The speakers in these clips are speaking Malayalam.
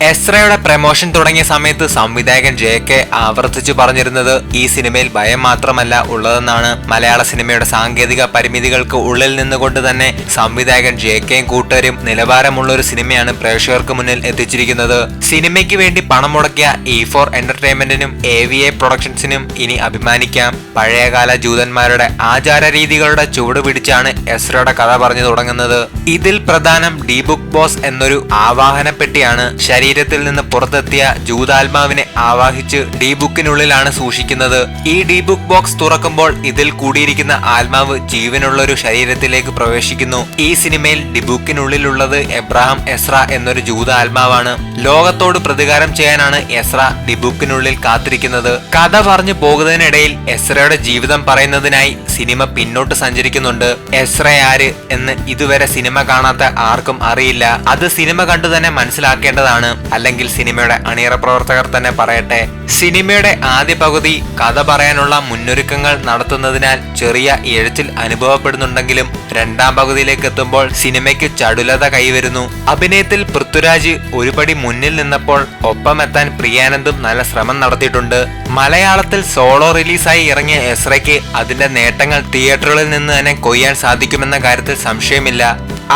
എസ്രയുടെ പ്രമോഷൻ തുടങ്ങിയ സമയത്ത് സംവിധായകൻ JK ആവർത്തിച്ചു പറഞ്ഞിരുന്നത് ഈ സിനിമയിൽ ഭയം മാത്രമല്ല ഉള്ളതെന്നാണ്. മലയാള സിനിമയുടെ സാങ്കേതിക പരിമിതികൾക്ക് ഉള്ളിൽ നിന്നുകൊണ്ട് തന്നെ സംവിധായകൻ JKയും കൂട്ടരും നിലവാരമുള്ള ഒരു സിനിമയാണ് പ്രേക്ഷകർക്ക് മുന്നിൽ എത്തിച്ചിരിക്കുന്നത്. സിനിമയ്ക്ക് വേണ്ടി പണം മുടക്കിയ E4 എന്റർടൈൻമെന്റിനും AVA പ്രൊഡക്ഷൻസിനും ഇനി അഭിമാനിക്കാം. പഴയകാല ജൂതന്മാരുടെ ആചാര രീതികളുടെ ചുവട് പിടിച്ചാണ് എസ്രയുടെ കഥ പറഞ്ഞു തുടങ്ങുന്നത്. ഇതിൽ പ്രധാനം ഡി ബുക്ക് ബോസ് എന്നൊരു ആവാഹനപ്പെട്ടിയാണ്. ശരീരത്തിൽ നിന്ന് പുറത്തെത്തിയ ജൂതാത്മാവിനെ ആവാഹിച്ച് ഡി ബുക്കിനുള്ളിലാണ് സൂക്ഷിക്കുന്നത്. ഈ ഡി ബുക്ക് ബോക്സ് തുറക്കുമ്പോൾ ഇതിൽ കൂടിയിരിക്കുന്ന ആത്മാവ് ജീവനുള്ള ഒരു ശരീരത്തിലേക്ക് പ്രവേശിക്കുന്നു. ഈ സിനിമയിൽ ഡി ബുക്കിനുള്ളിലുള്ളത് എബ്രഹാം എസ്ര എന്നൊരു ജൂത ആത്മാവാണ്. ലോകത്തോട് പ്രതികാരം ചെയ്യാനാണ് എസ്ര ഡി ബുക്കിനുള്ളിൽ കാത്തിരിക്കുന്നത്. കഥ പറഞ്ഞു പോകുന്നതിനിടയിൽ എസ്രയുടെ ജീവിതം പറയുന്നതിനായി സിനിമ പിന്നോട്ട് സഞ്ചരിക്കുന്നുണ്ട്. എസ്ര ആര് എന്ന് ഇതുവരെ സിനിമ കാണാത്ത ആർക്കും അറിയില്ല. അത് സിനിമ കണ്ടു തന്നെ മനസ്സിലാക്കേണ്ടതാണ്. അല്ലെങ്കിൽ സിനിമയുടെ അണിയറ പ്രവർത്തകർ തന്നെ പറയട്ടെ. സിനിമയുടെ ആദ്യ പകുതി കഥ പറയാനുള്ള മുന്നൊരുക്കങ്ങൾ നടത്തുന്നതിനാൽ ചെറിയ എഴുച്ചിൽ അനുഭവപ്പെടുന്നുണ്ടെങ്കിലും രണ്ടാം പകുതിയിലേക്ക് എത്തുമ്പോൾ സിനിമയ്ക്ക് ചടുലത കൈവരുന്നു. അഭിനയത്തിൽ പൃഥ്വിരാജ് ഒരുപടി മുന്നിൽ നിന്നപ്പോൾ ഒപ്പമെത്താൻ പ്രിയാനന്ദും നല്ല ശ്രമം നടത്തിയിട്ടുണ്ട്. മലയാളത്തിൽ സോളോ റിലീസായി ഇറങ്ങിയ എസ്രയ്ക്ക് അതിന്റെ നേട്ടങ്ങൾ തിയേറ്ററുകളിൽ നിന്ന് തന്നെ കൊയ്യാൻ സാധിക്കുമെന്ന കാര്യത്തിൽ സംശയമില്ല.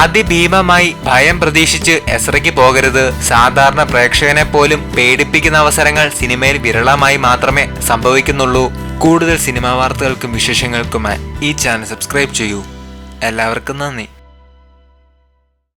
അതിഭീമമായി ഭയം പ്രതീക്ഷിച്ച് എസ്രയ്ക്ക് പോകരുത്. സാധാരണ പ്രേക്ഷകനെ പോലും പേടിപ്പിക്കുന്ന അവസരങ്ങൾ സിനിമയിൽ വിരളമായി മാത്രമേ സംഭവിക്കുന്നുള്ളൂ. കൂടുതൽ സിനിമാ വാർത്തകൾക്കും വിശേഷങ്ങൾക്കുമായി ഈ ചാനൽ സബ്സ്ക്രൈബ് ചെയ്യൂ. എല്ലാവർക്കും നന്ദി.